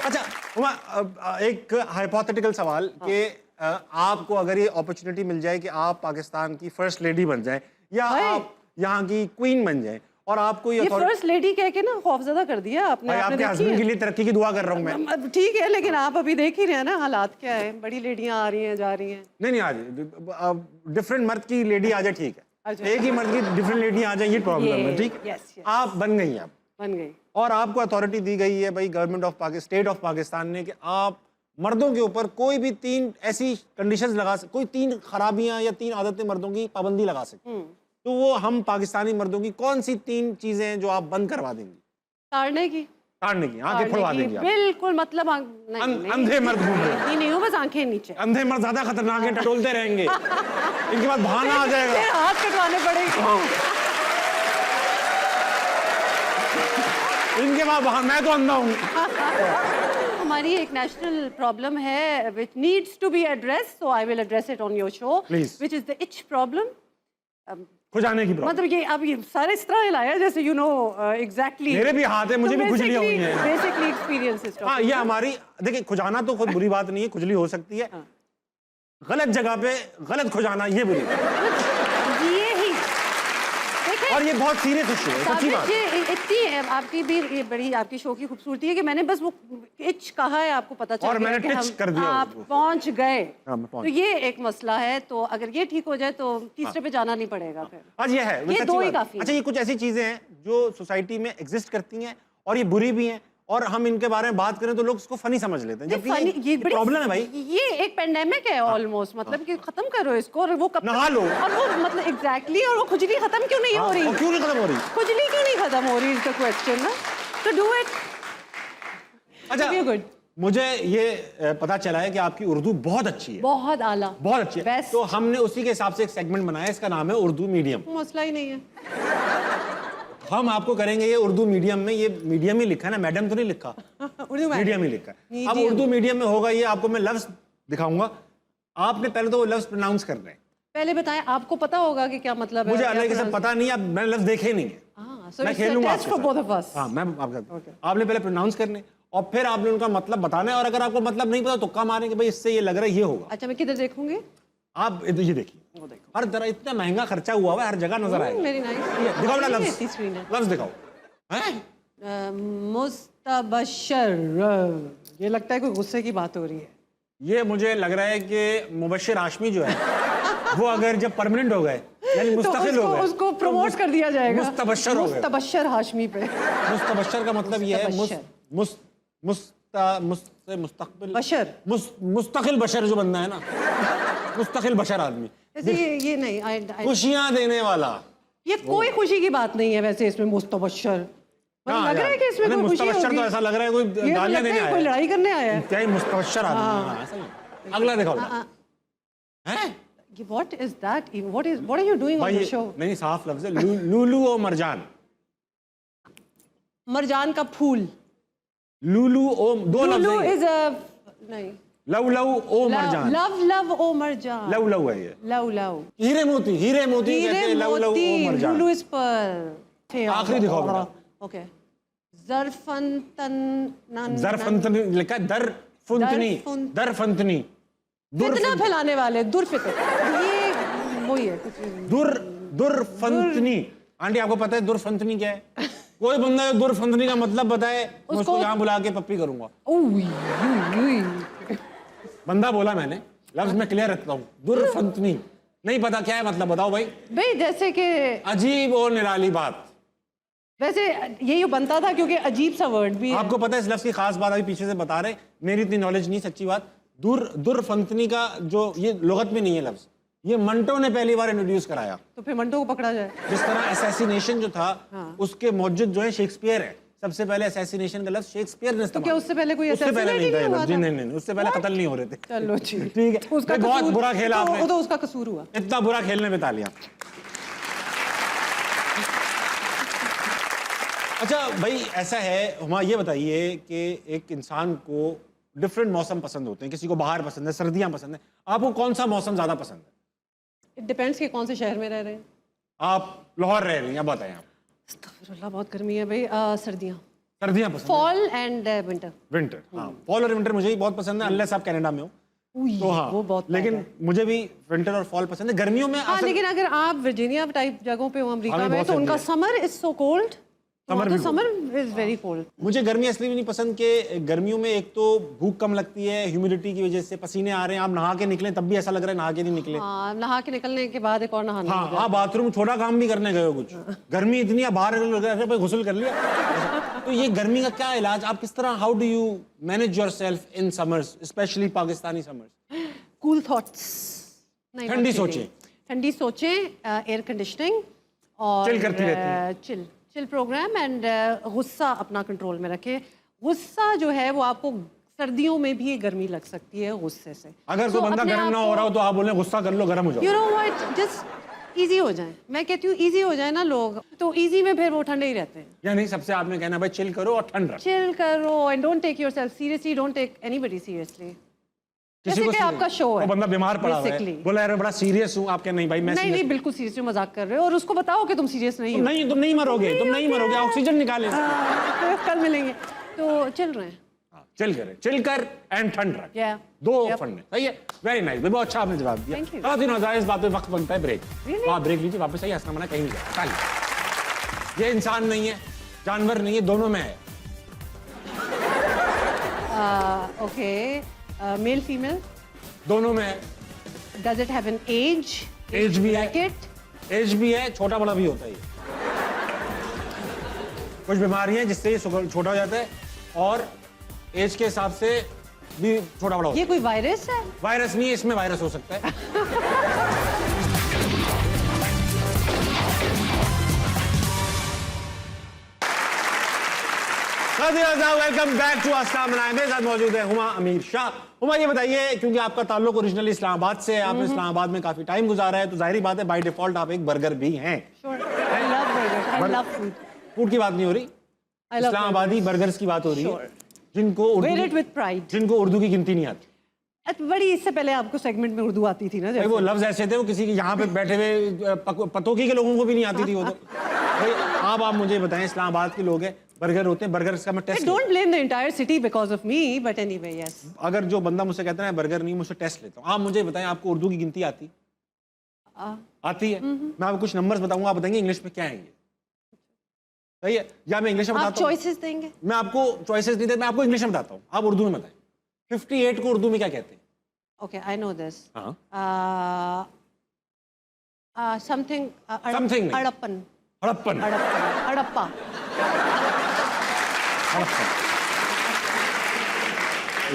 अच्छा हुमा, एक हाइपोथेटिकल सवाल कि आपको अगर ये अपॉर्चुनिटी मिल जाए कि आप पाकिस्तान की फर्स्ट लेडी बन जाए या आप यहाँ की क्वीन बन जाए और आपको ये फर्स्ट लेडी कह के ना खौफजदा कर दिया आपने। भाई आपके हस्बैंड के लिए तरक्की की दुआ कर रहा हूँ मैं। अब ठीक है, लेकिन आप अभी देख ही रहे हैं ना हालात क्या है, बड़ी लेडियां आ रही हैं जा रही हैं। नहीं आज डिफरेंट मर्द की लेडी आ जाए ठीक है, अच्छा। एक ही मर्द की डिफरेंट लेडी आ जाए ये प्रॉब्लम है, ठीक। yes, yes. आप बन गई, आप बन गई और आपको अथॉरिटी दी गई है भाई government of Pakistan, state of Pakistan ने, कि आप मर्दों के ऊपर कोई भी 3 ऐसी कंडीशंस लगा सकते, कोई 3 खराबियां या 3 आदतें मर्दों की पाबंदी लगा सकते, तो वो हम पाकिस्तानी मर्दों की कौन सी 3 चीजें हैं जो आप बंद करवा देंगी? ताड़ने की, ताड़ने की, आंखें खुलवा देंगी आप। बिल्कुल, मतलब नहीं, अंधे मर्द घूम रहे हैं। नहीं हो, बस आंखें नीचे। अंधे मर्द ज्यादा खतरनाक है, टटोलते रहेंगे, इनके बाद बहाना आ जाएगा, फिर हाथ कटवाने पड़ेंगे। इनके बाद बहाना, मैं तो अंधा हूँ। हमारी एक नेशनल प्रॉब्लम है which needs to be addressed, so I will address it on your show, Please. which is the itch problem. खुजाने की प्रॉब्लम। मतलब ये अब ये सारे इस तरह हिलाया जैसे you know exactly. मेरे भी हाथ है, मुझे भी खुजलियां हुई हैं। Basically experiences. हाँ, ये हमारी, देखिए खुजाना तो कोई बुरी बात नहीं है, खुजली हो सकती है, गलत जगह पे गलत खुजाना ये बुरी बात है। ये ही और ये बहुत सीरियस इशू है, सच्ची बात। ये इतनी आपकी भी ये बड़ी आपकी शो की खूबसूरती है कि मैंने बस वो इच कहा है, आपको पता चल और गया मैंने कि टिच हम- कर दिया आप उसको। पहुंच गए, हाँ, मैं पहुंच तो ये एक मसला है, तो अगर ये ठीक हो जाए तो तीसरे पे जाना नहीं पड़ेगा फिर। आज ये है, ये सच्ची 2 ही बात। काफी अच्छा, ये कुछ ऐसी चीजें हैं जो सोसाइटी में एग्जिस्ट करती हैं और ये बुरी भी हैं, और हम इनके बारे में बात करें तो लोग उसको फनी समझ लेते हैं, जबकि ये बड़ी प्रॉब्लम है भाई। ये एक पेंडेमिक है ऑलमोस्ट, मतलब कि खत्म करो इसको, और वो कब नहा लो। और वो मतलब एग्जैक्टली, और वो खुजली खत्म क्यों नहीं हो रही? और क्यों नहीं खत्म हो रही? खुजली क्यों नहीं खत्म हो रही, इज द क्वेश्चन ना, तो डू इट। अच्छा, गुड, मुझे ये पता चला है कि आपकी उर्दू बहुत अच्छी है, बहुत आला, बहुत अच्छी है, Best. तो हमने उसी के हिसाब से एक सेगमेंट बनाया, इसका नाम है उर्दू मीडियम। मसला ही नहीं है। हम आपको करेंगे ये उर्दू मीडियम में, ये मीडियम ही लिखा है ना, मैडम तो नहीं लिखा, उर्दू मीडियम ही लिखा है। अब Medium. उर्दू मीडियम में होगा ये, आपको मैं लफ्ज दिखाऊंगा, आपने पहले तो वो लफ्ज प्रोनाउंस करना है। पहले बताएं, आपको पता होगा कि क्या मतलब है? मुझे अल्लाह के सब पता नहीं, अब मैंने लफ्ज देखे नहीं है, मैं खेलूंगा आपके फॉर साथ। Both of us. हाँ, मैं आपका, आपने पहले प्रोनाउंस करने और फिर आपने उनका मतलब बताना है, और अगर आपको मतलब नहीं पता तो तुक्का मारेंगे, भाई इससे ये लग रहा है ये होगा। अच्छा, मैं किधर देखूंगी? आप ये देखिए, हर तरह इतना महंगा खर्चा हुआ हुआ है, हर जगह नजर आएगा। Very nice. ये दिखाओ ना लफ्ज, स्क्रीन है। लफ्ज दिखाओ। हैं? मुस्तबशर, ये लगता है कोई गुस्से की बात हो रही है। ये मुझे लग रहा है कि मुबश्शिर हाशमी जो है वो अगर जब परमानेंट हो गए, यानी मुस्तकिल हो गए, उसको प्रमोट कर दिया जाएगा, मुस्तबशर हो गए। मुस्तबशर हाशमी पे। मुस्तबशर का मतलब ये है मुस्तकबिल बशर, मुस्तकिल बशर जो बंदा है ना, मुस्तकिल बशर आदमी, जैसे ये नहीं, खुशियां देने वाला। ये कोई खुशी की बात नहीं है वैसे इसमें मुस्तबशर, मतलब हाँ लग रहा है यार, कि इसमें नहीं, कोई खुशी मुस्तबशर होगी। तो ऐसा लग रहा है कोई ये तो गालियां लगता देने है आया कोई है। लड़ाई करने आया है। क्या ही मुस्तबशर आदमी है, हाँ, ऐसा ही। अगला दिखाओ हैं? What is that? What are you doing on भाई the show? नहीं, साफ लफ्ज है, लूलू और मरजान। मरजान का फूल। लूलू ओ, दो लफ्ज लूलू हैं। is a नहीं। लव लव ओ मरजान, लव ओ मरजान। लव लव है ये। लव हीरे मोती, हीरे मोती कहते हैं, लव लव ओ मरजान। लूलू इस पर आखिरी दिखाओ बेटा। ओके। ज़रफ़ंतन, ज़रफ़ंतनी लिखा है, दरफुंतनी, दरफंतनी, फितना फैलाने वाले, दुरफितर, ये वही है कुछ। दुरफंतनी। आंटी आपको पता है दुरफंतनी क्या है? कोई बंदा दुरफंतनी का मतलब बताए, मैं उसको यहाँ बुला के पप्पी करूंगा। बंदा बोला मैंने, लफ्ज में क्लियर रखता हूँ, दुरफंतनी। नहीं पता क्या है मतलब, बताओ भाई। भाई जैसे कि अजीब और निराली बात, वैसे यही बनता था क्योंकि अजीब सा वर्ड भी है। आपको पता है इस लफ्ज की खास बात अभी पीछे से बता रहे, मेरी इतनी नॉलेज नहीं, सच्ची बात। दुर्फंतनी का जो ये लुगत में नहीं है लफ्ज, ये मंटो ने पहली बार इंट्रोड्यूस कराया। तो फिर मंटो को पकड़ा जाए। जिस तरह असैसिनेशन जो था हाँ। उसके मौजूद जो है शेक्सपियर है, सबसे पहले असैसिनेशन का लफ्ज शेक्सपियर ने इस्तेमाल क्या उससे पहले कोई उससे पहले नहीं था ये हुआ लफ्ज, था? नहीं, उससे पहले कत्ल नहीं हो रहे थे। चलो ठीक है, उसका भाई बहुत कसूर- बुरा खेला तो- आपने, तो उसका कसूर हुआ। इतना बुरा खेलने में तालियां। अच्छा भाई ऐसा है, हुमा ये बताइए कि एक इंसान को डिफरेंट मौसम पसंद होते हैं, किसी को बाहर पसंद है, सर्दियां पसंद है, आपको कौन सा मौसम ज्यादा पसंद है? इट डिपेंड्स कि कौन से शहर में रह रहे हैं। आप लाहौर रह रही हैं, बताएं आप। अस्तगफिरुल्लाह, बहुत गर्मी है भाई। सर्दियाँ, सर्दियां पसंद फॉल एंड विंटर। विंटर, हाँ फॉल और विंटर मुझे भी बहुत पसंद है, अनलेस आप कनाडा में हो तो हाँ, वो बहुत लेकिन मुझे भी विंटर और फॉल पसंद है। गर्मियों में हाँ, लेकिन अगर आप वर्जीनिया टाइप जगहों पे हो अमेरिका हमें में, बहुत तो उनका सर्दी summer is so cold. Summer is very cold. मुझे गर्मी इसलिए भी नहीं पसंद कि गर्मियों में एक तो भूख कम लगती है, ह्यूमिडिटी की वजह से पसीने आ रहे हैं, आप नहा के निकलें तब भी ऐसा लग रहा है नहा के नहीं निकले। हाँ, नहा के निकलने के बाद एक और नहाना हो हाँ, जाता आप बाथरूम छोटा काम भी करने गए हो कुछ, गर्मी इतनी है बाहर भाई घुसल कर लिया। तो ये गर्मी का क्या इलाज, आप किस तरह, how do you manage yourself in summers, specially Pakistani summers? Cool thoughts, ठंडी सोचें। ठंडी सोचें, एयर कंडीशनिंग और Chill करती रहती हैं। चिल प्रोग्राम एंड गुस्सा अपना कंट्रोल में रखें। गुस्सा जो है वो आपको सर्दियों में भी गर्मी लग सकती है गुस्से से। अगर कोई बंदा गर्म ना हो रहा हो तो आप बोले गुस्सा कर लो, गर्म हो जाओ। You know what, just easy हो जाए। मैं कहती हूँ इजी हो जाए ना लोग, तो इजी में फिर वो ठंडे ही रहते हैं। या नहीं, सबसे आपने कहना भाई चिल करो और ठंड रखो। चिल करो and don't take yourself seriously, don't take anybody seriously. किसी जैसे को कि आपका शो है, वो बंदा बीमार पड़ा हुआ है, basically। बोला यार बड़ा सीरियस हूँ, आप क्या नहीं भाई मैं नहीं serious नहीं, बिल्कुल सीरियसली मजाक कर रहे हो, और उसको बताओ कि तुम सीरियस नहीं हो। नहीं, तुम नहीं मरोगे, तुम नहीं मरोगे, ऑक्सीजन निकाले। तो कल मिलेंगे, तो चल रहे हैं। चिल करे, चिल कर एंड ठंड रख, Yeah. दो Yep. फंड है। सही है, वेरी नाइस, बहुत अच्छा आपने जवाब दिया। Thank you. बहुत ही नाजायज बात पे वक्त बनता है ब्रेक। Really? आप ब्रेक लीजिए, वापस आइए, हंसना मना कहीं नहीं जाए। ताली। ये इंसान नहीं है, जानवर नहीं है, दोनों में है। ओके, मेल फीमेल, दोनों में है। Does it have an age? Age भी है, ब्रैकेट, एज भी है, छोटा बड़ा भी होता है ये। कुछ बीमारियां हैं जिससे ये छोटा हो जाता है और एज के हिसाब से भी छोटा बड़ा होता ये है। कोई वायरस है? वायरस नहीं है, इसमें वायरस हो सकता है। वेलकम बैक टू अस्सलाम वालेकुम। मेरे साथ मौजूद है हुमा अमीर शाह। हुमा ये बताइए, क्योंकि आपका ताल्लुक ओरिजिनली इस्लामाबाद से है, आपने इस्लामाबाद में काफी टाइम गुजारा है, तो जाहिर बात है बाय डिफॉल्ट आप एक बर्गर भी हैं। I love burgers, I love food. Food की बात नहीं हो रही, I love इस्लामाबादी बर्गर्स की बात हो रही है, Sure. जिनको Wear it Urdu with pride. जिनको उर्दू की गिनती नहीं आती। बड़ी इससे पहले आपको सेगमेंट में उर्दू आती थी ना, भाई वो जैसे लफ्ज ऐसे थे, वो किसी के यहाँ पे बैठे हुए पतोकी के लोगों को भी नहीं आती थी वो तो। भाई आप मुझे बताएं, इस्लामाबाद के लोग हैं, बर्गर होते हैं, बर्गर का मैं test don't blame the entire city because of me, but anyway yes. अगर जो बंदा मुझसे कहता है बर्गर नहीं, मुझसे टेस्ट लेता हूँ। आप मुझे बताएं, आपको उर्दू की गिनती आती आती है? मैं आपको कुछ नंबर्स बताऊंगा, आप बताएंगे इंग्लिश में क्या है ये। सही है, या मैं इंग्लिश में आप बताता हूँ? चॉइसेस देंगे? मैं आपको चॉइसेस नहीं देता, मैं आपको इंग्लिश में बताता हूँ, आप उर्दू में बताएं। 58 को उर्दू में क्या कहते हैं? Okay, I know this. हाँ, समथिंग Something नहीं। हड़प्पन, हड़प्पन, हड़प्पन, हड़प्पा। हड़प्पन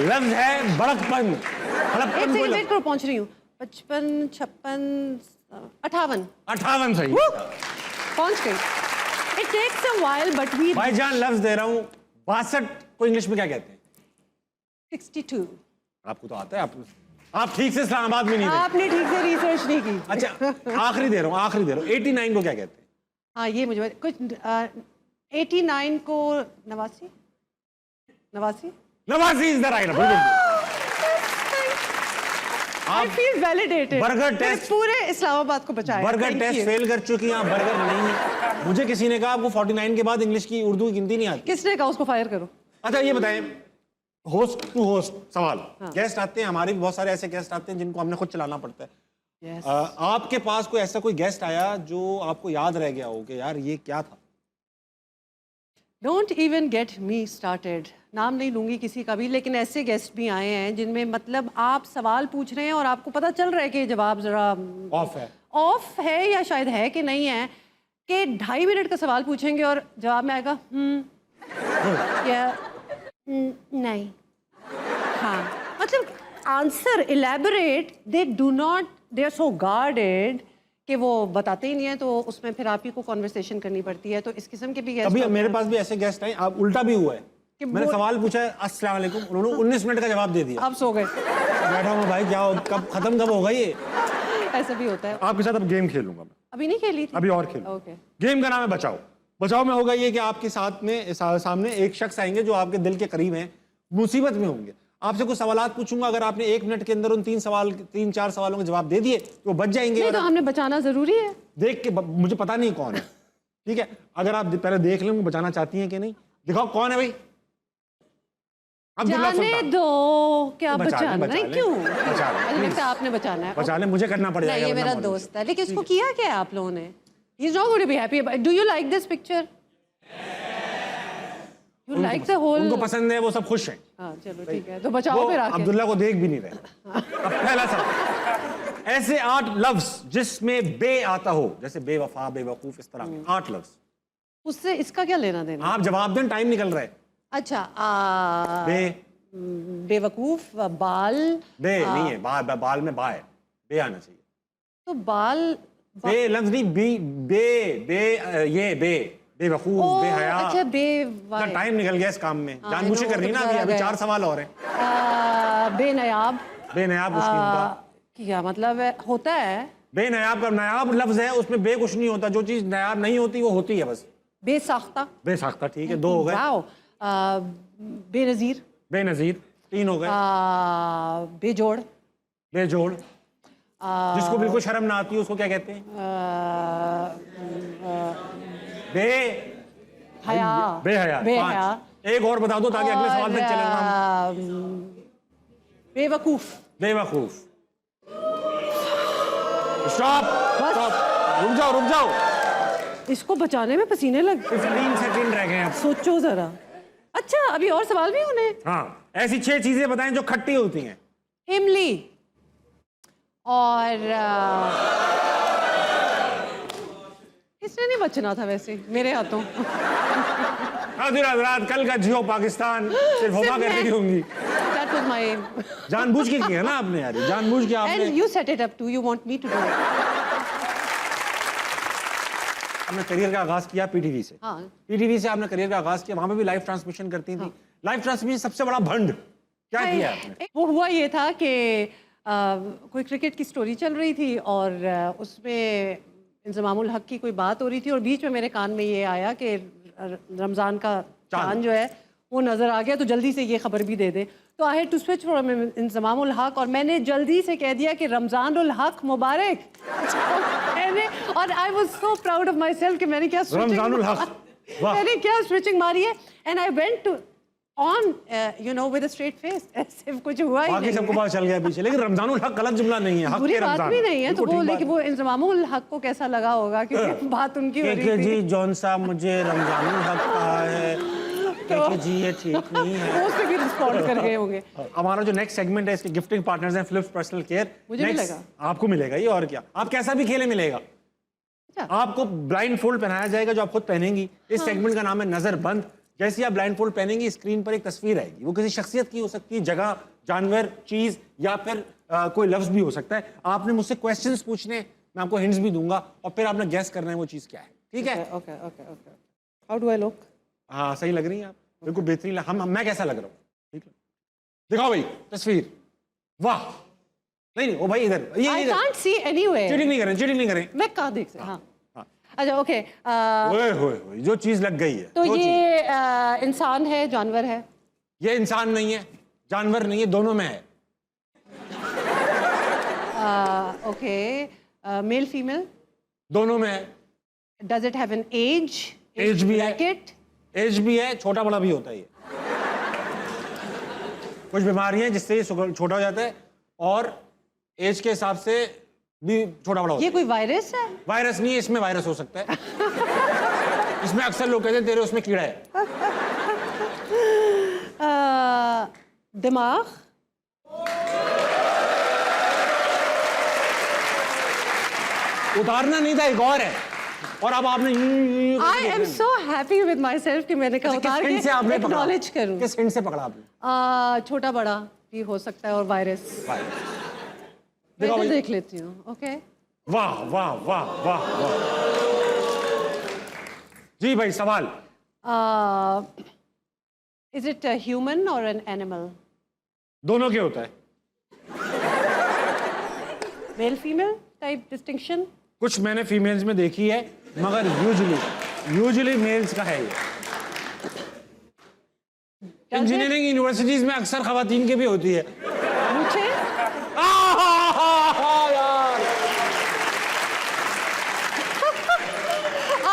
लफ्ज है, बड़कपन। हड़प्पन एक कोई सेकंड वेट लफ्ज- करो, पहुंच रही हूँ। 55, 56, 58 58 सही। पहुंच गई। It takes a while but we भाईजान लफ्ज दे रहा हूँ, 62 को इंग्लिश में क्या कहते हैं? 62। आपको तो आता है, आप ठीक से इस्लामाबाद में नहीं रहे। आपने ठीक से रिसर्च नहीं की। अच्छा, आखिरी दे रहा हूँ, आखिरी दे रहा हूँ, 89 को क्या कहते हैं? हाँ, ये मुझे कुछ 89 को नवासी, नवासी। नवासी is the right. I feel validated. Burger test- पूरे इस्लामाबाद को बचाया। Burger Thank test you. Fail कर चुकी हैं, आप बर्गर नहीं है। मुझे किसी ने कहा आपको 49 के बाद इंग्लिश की उर्दू की गिनती नहीं आती। किसने कहा उसको फायर करो? अच्छा ये बताएं, होस्ट टू होस्ट सवाल, हाँ। गेस्ट आते हैं, हमारे भी बहुत सारे ऐसे गेस्ट आते हैं जिनको हमने खुद चलाना पड़ता है। Yes. आपके पास कोई ऐसा कोई गेस्ट आया जो आपको याद रह गया हो कि यार ये क्या था? Don't even get me started. नाम नहीं लूंगी किसी का भी, लेकिन ऐसे गेस्ट भी आए हैं जिनमें मतलब आप सवाल पूछ रहे हैं और आपको पता चल रहा है कि जवाब जरा ऑफ है। ऑफ है या शायद है कि नहीं है, कि 2.5 मिनट का सवाल पूछेंगे और जवाब में आएगा या नहीं, हाँ, मतलब answer elaborate they do not, they are so guarded कि वो बताते ही नहीं है, तो उसमें फिर आप ही को कॉन्वर्सेशन करनी पड़ती है। तो इस किस्म के भी गेस्ट अभी मेरे पास भी ऐसे गेस्ट हैं, आप उल्टा भी हुआ है कि मैंने सवाल पूछा है अस्सलाम वालेकुम, उन्होंने 19 मिनट का जवाब दे दिया। आप सो गए। बैठा हूँ भाई, क्या कब खत्म कब होगा ये? ऐसा भी होता है। आपके साथ अब गेम खेलूंगा मैं, अभी नहीं खेली थी? अभी और खेल। ओके। गेम का नाम है बचाओ। बचाओ में होगा ये कि आपके साथ में सामने एक शख्स आएंगे जो आपके दिल के करीब हैं, मुसीबत में होंगे। आपसे कुछ सवालात पूछूंगा, अगर आपने 1 मिनट के अंदर उन 3-4 सवालों के जवाब दे दिए तो वो बच जाएंगे। नहीं, तो हमने बचाना जरूरी है। देख के मुझे पता नहीं कौन है, ठीक है? अगर आप पहले देख लें बचाना चाहती हैं कि नहीं, दिखाओ कौन है भाई। जाने दो, क्या बचाना? नहीं, क्यों? बचा मुझे लगता है आपने बचाना है। बचा ले, मुझे करना पड़ जाएगा। ये मेरा दोस्त है, लेकिन इसको किया क्या है आप लोगों ने? He is not going to be happy. Do you like this picture? You like the whole? उनको पसंद है, वो सब खुश हैं। हाँ, चलो ठीक है, तो बचाओ फिर आके। अब्दुल्ला को देख भी नहीं रहे। अब पहला सवाल, ऐसे 8 लफ्ज जिसमें बे आता हो, जैसे बेवफा, बेवकूफ, इस तरह के 8 लफ्ज। उससे इसका क्या लेना देना? आप जवाब दें, टाइम निकल रहा है। अच्छा, बे, बेवकूफ, बाल। बे नहीं है, बाल में बा है, बे आना चाहिए। तो बाल, बे लफ्ज नहीं, ये बेवकूफ, बेहया। अच्छा, टाइम निकल गया इस काम में, जानबूझ के कर रही ना। अभी 4 सवाल और हैं। बेनयाब, बेनयाब कुछ नहीं होता। क्या मतलब है? होता है बेनयाब का नायाब लफ्ज है, उसमें बे कुछ नहीं होता। जो चीज नायाब नहीं होती वो होती है बस। बेसाख्ता, बेसाख्ता, ठीक है, 2 हो गए। वाओ। बेनजीर, बेनजीर 3 हो गए। बेजोड़, बेजोड़, जिसको बिल्कुल शर्म ना आती है उसको क्या कहते हैं? हया, बेहया। 5 एक और बता दो ताकि अगले सवाल तक चलेगा। बेवकूफ, बेवकूफ। स्टॉप, रुक जाओ। इसको बचाने में पसीने लग। 15 सेकंड रह गए हैं। सोचो जरा। अच्छा, अभी और सवाल भी होने? हाँ, ऐसी 6 चीजें बताएं जो खट्टी होती हैं। इमली और इसने नहीं बचना था वैसे मेरे हाथों। हजरात, कल का जियो पाकिस्तान सिर्फ हुमा कर रही होंगी। That was my aim. जानबूझ के किया ना आपने यार, जानबूझ के आपने। And you set it up too. You want me to do it. आपने करियर का आगाज किया पीटीवी से। हाँ। पीटीवी से आपने करियर का आगाज किया, वहां पे भी लाइव ट्रांसमिशन करती थी। लाइव ट्रांसमिशन सबसे बड़ा भंड क्या किया आपने? वो हुआ ये था कि कोई क्रिकेट की स्टोरी चल रही थी और उसमें इंज़मामुल हक की कोई बात हो रही थी और बीच में मेरे कान में ये आया कि रमज़ान का चांद जो है वो नज़र आ गया, तो जल्दी से ये खबर भी दे दे। तो I had to switch from Inzamamul Haq और मैंने जल्दी से कह दिया कि रमज़ानुल हक मुबारक। मैंने, और I was so proud of my self कि मैंने क्या रमज़ानुल हक, मैंने क्या स्विचिंग मारी है। And I went to on you know with a straight face, ऐसे कुछ हुआ ही नहीं। बाकी सबको पता चल गया पीछे, लेकिन रमज़ानुल हक गलत जुमला नहीं है। हक बुरी के बात रमज़ान भी नहीं है, तो वो, लेकिन है। वो इंज़मामुल हक को कैसा लगा होगा क्योंकि बात उनकी हो रही थी। जी जॉन साहब मुझे रमज़ानुल हक कहा है, तो जी ये ठीक नहीं है। वो उससे भी रिस्पॉन्ड कर गए होंगे। हमारा जो नेक्स्ट सेगमेंट है इसके गिफ्टिंग पार्टनर्स हैं फिलिप्स पर्सनल केयर। मुझे मिलेगा? आपको मिलेगा ये, और क्या, आप कैसा भी खेले मिलेगा। आपको ब्लाइंड फोल्ड पहनाया जाएगा जो आप खुद पहनेंगी। इस सेगमेंट का नाम है नजर बंद। जैसे आप ब्लाइंड फोल्ड पहनेंगी, स्क्रीन पर एक तस्वीर आएगी, वो किसी शख्सियत की हो सकती है, जगह, जानवर, चीज या फिर कोई लफ्ज भी हो सकता है। आपने मुझसे क्वेश्चंस पूछने, मैं आपको हिंट्स भी दूंगा और फिर आपने गेस करना है वो चीज क्या है, ठीक है? Okay okay okay. How do I look? हाँ, सही लग रही हैं आप, बिल्कुल बेहतरीन। मैं कैसा लग रहा हूँ? ठीक है, दिखाओ भाई तस्वीर। वाह, नहीं ओ भाई इधर, ये I can't see anywhere. Cheating नहीं करें। मैं कहाँ देख सकती? हाँ अच्छा ओके। ओए होए, जो चीज लग गई है। तो ये इंसान है, जानवर है? ये इंसान नहीं है, जानवर नहीं है, दोनों में है। Okay, male female? दोनों में है। Does it have an age? Age भी है, एज भी है, छोटा बड़ा भी होता है। ये कुछ बीमारियां हैं जिससे ये छोटा हो जाता है और एज के हिसाब से भी छोटा बड़ा होता है। ये कोई वायरस है? वायरस नहीं है, इसमें वायरस हो सकता है। इसमें अक्सर लोग कहते हैं तेरे उसमें कीड़ा है। दिमाग? उतारना नहीं था, एक और है। और अब आपने I am so happy with myself कि मैंने कहा उतार के से आपने पकड़ा? acknowledge करूं। किस हिंट से पकड़ा आपने? छोटा बड़ा भी हो सकता है और वायरस। देखो भाई। देख लेती हूँ, ओके? वाह वाह वाह वाह वाह। जी भाई सवाल। Is it a human or an animal? दोनों के होता है। Male female type distinction? कुछ मैंने फीमेल्स में देखी है मगर यूजुअली मेल्स का है ये। इंजीनियरिंग यूनिवर्सिटीज में अक्सर खवातीन की भी होती है। पूछे? यार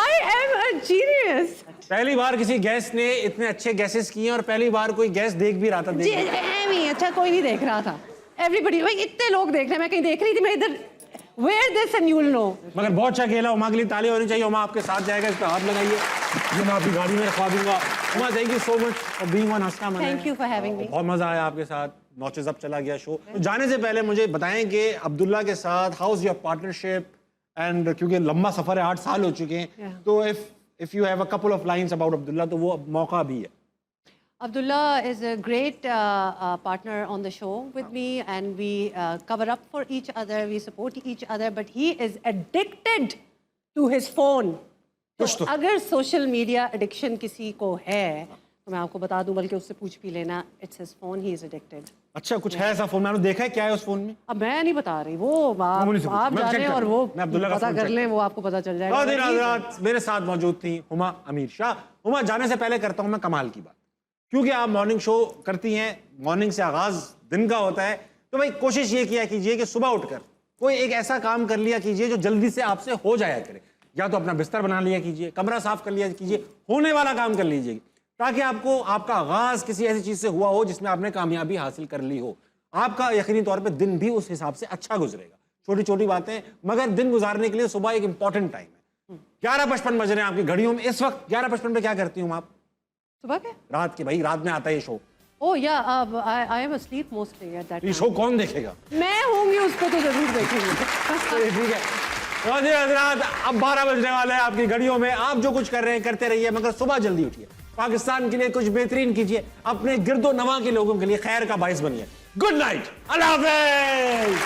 I am a genius. पहली बार किसी गेस्ट ने इतने अच्छे गैसेस किए और पहली बार कोई गेस्ट देख भी रहा था। जी नहीं, अच्छा कोई नहीं देख रहा था। Everybody, भाई इतने लोग देख रहे हैं, मैं कहीं देख रही थी, मैं इधर wear this and you'll know. मगर बहुत अच्छा खेला। उमा के लिए ताली होनी चाहिए। उमा आपके साथ जाएगा, इस पे हाथ लगाइए। ये मैं आपकी गाड़ी में रखवा दूंगा। Uma thank you so much for being on हंसना मना। Thank you for having me. बहुत मजा आया आपके साथ। नॉचेस अप चला गया शो। तो जाने से पहले मुझे बताएं कि अब्दुल्ला के साथ how is your partnership and क्योंकि लंबा सफर है, 8 साल हो चुके हैं। Yeah. तो if you have a couple of lines about Abdullah तो वो मौका भी है। Abdullah is a great partner on the show with me, and we cover up for each other, we support each other, but he is addicted to his phone. तो अगर social media addiction किसी को है तो मैं आपको बता दूं, बल्कि उससे पूछ भी लेना, it's his phone, he is addicted. अच्छा कुछ है ऐसा फोन? मैंने देखा है क्या है उस फोन में? अब मैं नहीं बता रही, वो मुझे से आप मैं जाने check और करूं। वो मैं अब्दुल्ला का पता phone कर check लें, वो आपको पता चल जाएगा। और दिन रात मेरे साथ मौजूद थी हुमा अमीर शाह। हुमा जाने से पहले करता हूं मैं कमाल की बात, क्योंकि आप मॉर्निंग शो करती हैं, मॉर्निंग से आगाज दिन का होता है, तो भाई कोशिश ये किया कीजिए कि सुबह उठकर कोई एक ऐसा काम कर लिया कीजिए जो जल्दी से आपसे हो जाया करे। या तो अपना बिस्तर बना लिया कीजिए, कमरा साफ कर लिया कीजिए, होने वाला काम कर लीजिए, ताकि आपको आपका आगाज किसी ऐसी चीज से हुआ हो जिसमें आपने कामयाबी हासिल कर ली हो। आपका यकीनी तौर पे दिन भी उस हिसाब से अच्छा गुजरेगा। छोटी छोटी बातें, मगर दिन गुजारने के लिए सुबह एक इंपॉर्टेंट टाइम है। 11:55 बज रहे हैं आपकी घड़ियों में इस वक्त। 11:55 पे क्या करती हूँ आप? सुबह के? रात के, भाई रात में आता है ये show. Oh yeah, I am asleep mostly at that ये time. शो कौन देखेगा? मैं होंगी उसको तो जरूर देखेंगे। ठीक है। तो जी हजरात, अब 12 बजने वाले हैं आपकी घड़ियों में। आप जो कुछ कर रहे हैं करते रहिए, मगर सुबह जल्दी उठिए। पाकिस्तान के लिए कुछ बेहतरीन कीजिए, अपने गिरदो नवा के लोगों के लिए खैर का बाइस बनिए। गुड नाइट, अल्लाह हाफिज।